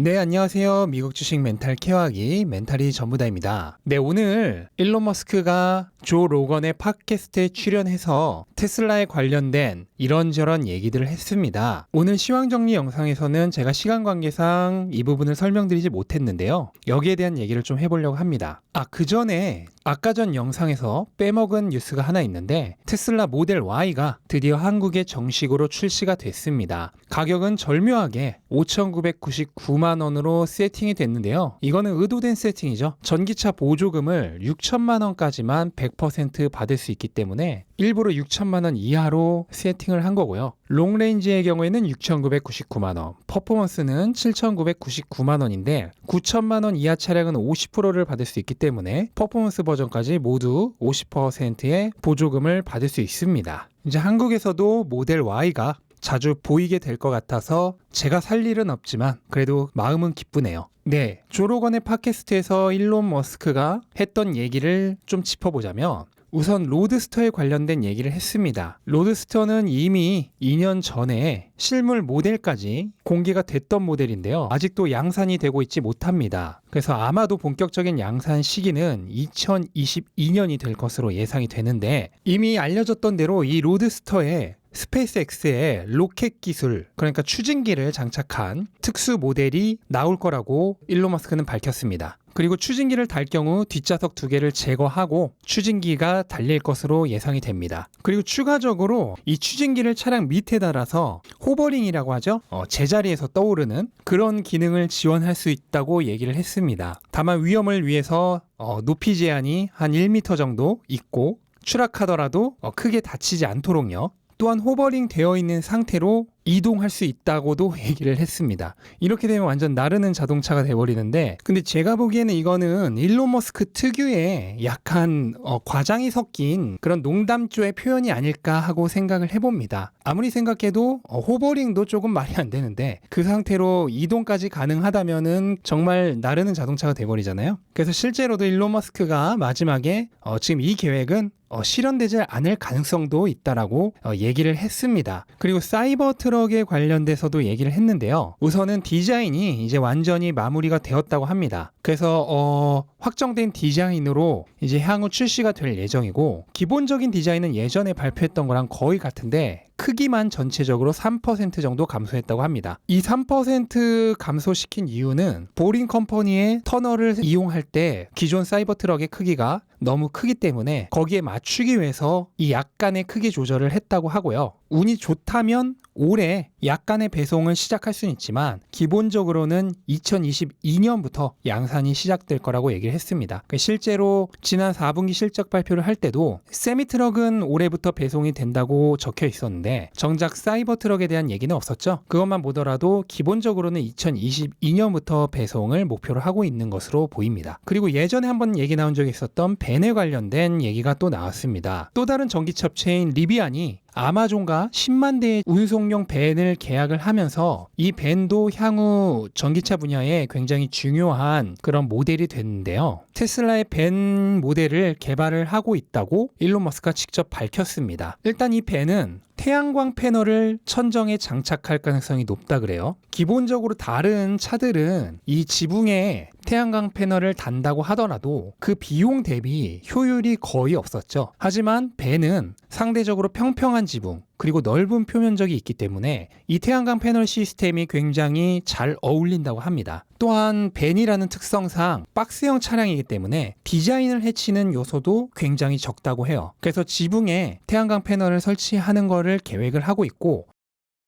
네, 안녕하세요. 미국 주식 멘탈 케어하기 멘탈이 전부다입니다. 네, 오늘 일론 머스크가 조 로건의 팟캐스트에 출연해서 테슬라에 관련된 이런저런 얘기들을 했습니다. 오늘 시황정리 영상에서는 제가 시간 관계상 이 부분을 설명드리지 못했는데요. 여기에 대한 얘기를 좀 해보려고 합니다. 그 전에 아까 전 영상에서 빼먹은 뉴스가 하나 있는데 테슬라 모델 Y가 드디어 한국에 정식으로 출시가 됐습니다. 가격은 절묘하게 5,999만 원으로 세팅이 됐는데요. 이거는 의도된 세팅이죠. 전기차 보조금을 6천만 원까지만 100% 받을 수 있기 때문에 일부러 6천만 원 이하로 세팅을 한 거고요. 롱레인지의 경우에는 6,999만 원, 퍼포먼스는 7,999만 원인데 9천만 원 이하 차량은 50%를 받을 수 있기 때문에 퍼포먼스 버전까지 모두 50%의 보조금을 받을 수 있습니다. 이제 한국에서도 모델 Y가 자주 보이게 될 것 같아서 제가 살 일은 없지만 그래도 마음은 기쁘네요. 네, 조 로건의 팟캐스트에서 일론 머스크가 했던 얘기를 좀 짚어보자면 우선 로드스터에 관련된 얘기를 했습니다. 로드스터는 이미 2년 전에 실물 모델까지 공개가 됐던 모델인데요. 아직도 양산이 되고 있지 못합니다. 그래서 아마도 본격적인 양산 시기는 2022년이 될 것으로 예상이 되는데 이미 알려졌던 대로 이 로드스터에 스페이스X의 로켓 기술, 그러니까 추진기를 장착한 특수 모델이 나올 거라고 일론 머스크는 밝혔습니다. 그리고 추진기를 달 경우 뒷좌석 2개를 제거하고 추진기가 달릴 것으로 예상이 됩니다. 그리고 추가적으로 이 추진기를 차량 밑에 달아서 호버링이라고 하죠. 제자리에서 떠오르는 그런 기능을 지원할 수 있다고 얘기를 했습니다. 다만 위험을 위해서 높이 제한이 한 1m 정도 있고 추락하더라도 크게 다치지 않도록요. 또한 호버링 되어 있는 상태로 이동할 수 있다고도 얘기를 했습니다. 이렇게 되면 완전 나르는 자동차가 돼버리는데 근데 제가 보기에는 이거는 일론 머스크 특유의 약간 과장이 섞인 그런 농담조의 표현이 아닐까 하고 생각을 해봅니다. 아무리 생각해도 호버링도 조금 말이 안 되는데 그 상태로 이동까지 가능하다면은 정말 나르는 자동차가 돼버리잖아요. 그래서 실제로도 일론 머스크가 마지막에 지금 이 계획은 실현되지 않을 가능성도 있다라고 얘기를 했습니다. 그리고 사이버 트럭에 관련돼서도 얘기를 했는데요. 우선은 디자인이 이제 완전히 마무리가 되었다고 합니다. 그래서 확정된 디자인으로 이제 향후 출시가 될 예정이고 기본적인 디자인은 예전에 발표했던 거랑 거의 같은데 크기만 전체적으로 3% 정도 감소했다고 합니다. 이 3% 감소시킨 이유는 보링 컴퍼니의 터널을 이용할 때 기존 사이버 트럭의 크기가 너무 크기 때문에 거기에 맞추기 위해서 이 약간의 크기 조절을 했다고 하고요. 운이 좋다면 올해 약간의 배송을 시작할 수는 있지만 기본적으로는 2022년부터 양산이 시작될 거라고 얘기를 했습니다. 실제로 지난 4분기 실적 발표를 할 때도 세미트럭은 올해부터 배송이 된다고 적혀 있었는데 정작 사이버 트럭에 대한 얘기는 없었죠. 그것만 보더라도 기본적으로는 2022년부터 배송을 목표로 하고 있는 것으로 보입니다. 그리고 예전에 한번 얘기 나온 적이 있었던 벤에 관련된 얘기가 또 나왔습니다. 또 다른 전기차 업체인 리비안이 아마존과 10만 대의 운송용 벤을 계약을 하면서 이 벤도 향후 전기차 분야에 굉장히 중요한 그런 모델이 됐는데요. 테슬라의 벤 모델을 개발을 하고 있다고 일론 머스크가 직접 밝혔습니다. 일단 이 벤은 태양광 패널을 천정에 장착할 가능성이 높다 그래요. 기본적으로 다른 차들은 이 지붕에 태양광 패널을 단다고 하더라도 그 비용 대비 효율이 거의 없었죠. 하지만 벤은 상대적으로 평평한 지붕 그리고 넓은 표면적이 있기 때문에 이 태양광 패널 시스템이 굉장히 잘 어울린다고 합니다. 또한 벤이라는 특성상 박스형 차량이기 때문에 디자인을 해치는 요소도 굉장히 적다고 해요. 그래서 지붕에 태양광 패널을 설치하는 거를 계획을 하고 있고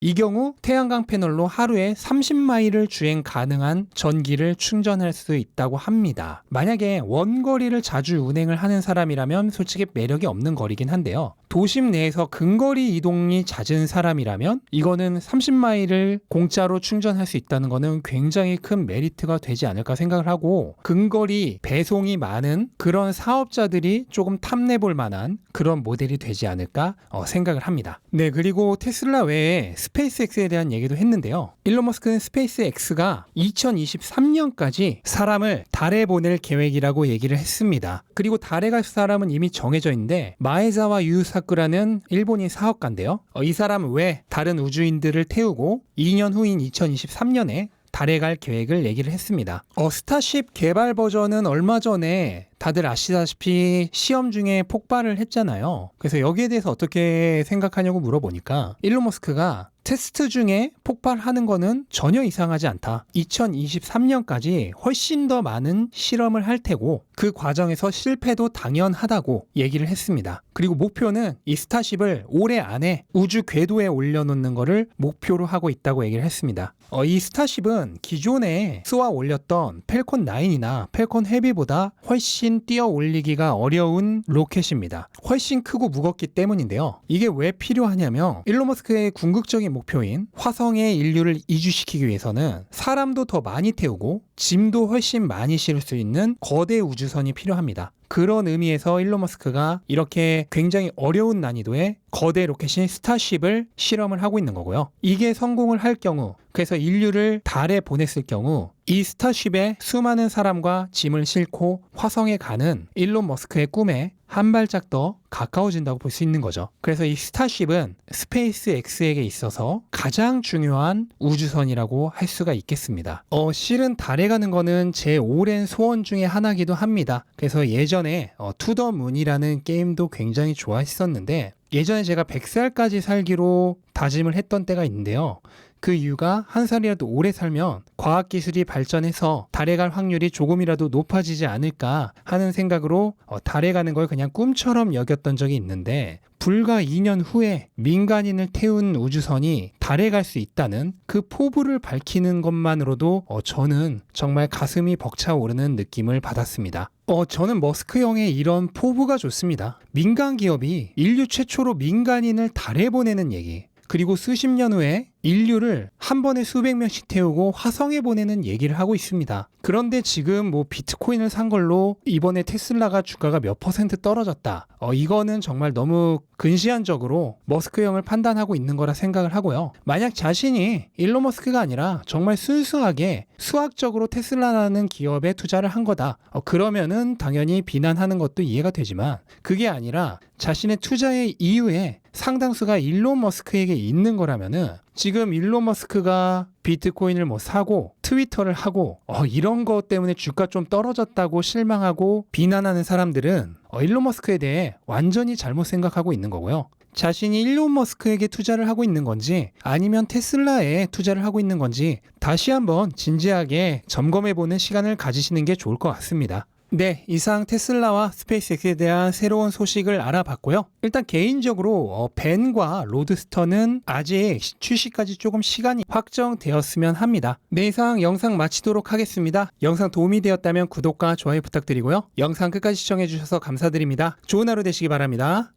이 경우 태양광 패널로 하루에 30마일을 주행 가능한 전기를 충전할 수 있다고 합니다. 만약에 원거리를 자주 운행을 하는 사람이라면 솔직히 매력이 없는 거리긴 한데요. 도심 내에서 근거리 이동이 잦은 사람이라면 이거는 30마일을 공짜로 충전할 수 있다는 거는 굉장히 큰 메리트가 되지 않을까 생각을 하고 근거리 배송이 많은 그런 사업자들이 조금 탐내볼 만한 그런 모델이 되지 않을까 생각을 합니다. 네, 그리고 테슬라 외에 스페이스X에 대한 얘기도 했는데요. 일론 머스크는 스페이스X가 2023년까지 사람을 달에 보낼 계획이라고 얘기를 했습니다. 그리고 달에 갈 사람은 이미 정해져 있는데 마에자와 유사쿠라는 일본인 사업가인데요. 이 사람은 왜 다른 우주인들을 태우고 2년 후인 2023년에 달에 갈 계획을 얘기를 했습니다. 스타쉽 개발 버전은 얼마 전에 다들 아시다시피 시험 중에 폭발을 했잖아요. 그래서 여기에 대해서 어떻게 생각하냐고 물어보니까 일론 머스크가 테스트 중에 폭발하는 거는 전혀 이상하지 않다. 2023년까지 훨씬 더 많은 실험을 할 테고 그 과정에서 실패도 당연하다고 얘기를 했습니다. 그리고 목표는 이 스타쉽을 올해 안에 우주 궤도에 올려놓는 거를 목표로 하고 있다고 얘기를 했습니다. 이 스타쉽은 기존에 쏘아 올렸던 펠콘 9이나 펠콘 헤비보다 훨씬 뛰어 올리기가 어려운 로켓입니다. 훨씬 크고 무겁기 때문인데요. 이게 왜 필요하냐면 일론 머스크의 궁극적인 목표인 화성에 인류를 이주시키기 위해서는 사람도 더 많이 태우고 짐도 훨씬 많이 실을 수 있는 거대 우주선이 필요합니다. 그런 의미에서 일론 머스크가 이렇게 굉장히 어려운 난이도의 거대 로켓인 스타쉽을 실험을 하고 있는 거고요. 이게 성공을 할 경우, 그래서 인류를 달에 보냈을 경우 이 스타쉽에 수많은 사람과 짐을 싣고 화성에 가는 일론 머스크의 꿈에 한 발짝 더 가까워진다고 볼 수 있는 거죠. 그래서 이 스타쉽은 스페이스 X에게 있어서 가장 중요한 우주선이라고 할 수가 있겠습니다. 실은 달에 가는 거는 제 오랜 소원 중에 하나기도 합니다. 그래서 예전에 투더 문이라는 게임도 굉장히 좋아했었는데 예전에 제가 100살까지 살기로 다짐을 했던 때가 있는데요. 그 이유가 한 살이라도 오래 살면 과학기술이 발전해서 달에 갈 확률이 조금이라도 높아지지 않을까 하는 생각으로 달에 가는 걸 그냥 꿈처럼 여겼던 적이 있는데 불과 2년 후에 민간인을 태운 우주선이 달에 갈 수 있다는 그 포부를 밝히는 것만으로도 저는 정말 가슴이 벅차오르는 느낌을 받았습니다. 저는 머스크 형의 이런 포부가 좋습니다. 민간 기업이 인류 최초로 민간인을 달에 보내는 얘기, 그리고 수십 년 후에 인류를 한 번에 수백 명씩 태우고 화성에 보내는 얘기를 하고 있습니다. 그런데 지금 비트코인을 산 걸로 이번에 테슬라가 주가가 몇 퍼센트 떨어졌다. 이거는 정말 너무 근시안적으로 머스크 형을 판단하고 있는 거라 생각을 하고요. 만약 자신이 일론 머스크가 아니라 정말 순수하게 수학적으로 테슬라라는 기업에 투자를 한 거다. 그러면은 당연히 비난하는 것도 이해가 되지만 그게 아니라 자신의 투자의 이유에 상당수가 일론 머스크에게 있는 거라면은 지금 일론 머스크가 비트코인을 사고 트위터를 하고 이런 것 때문에 주가 좀 떨어졌다고 실망하고 비난하는 사람들은 일론 머스크에 대해 완전히 잘못 생각하고 있는 거고요. 자신이 일론 머스크에게 투자를 하고 있는 건지 아니면 테슬라에 투자를 하고 있는 건지 다시 한번 진지하게 점검해보는 시간을 가지시는 게 좋을 것 같습니다. 네, 이상 테슬라와 스페이스X에 대한 새로운 소식을 알아봤고요. 일단 개인적으로 벤과 로드스터는 아직 출시까지 조금 시간이 확정되었으면 합니다. 네, 이상 영상 마치도록 하겠습니다. 영상 도움이 되었다면 구독과 좋아요 부탁드리고요. 영상 끝까지 시청해주셔서 감사드립니다. 좋은 하루 되시기 바랍니다.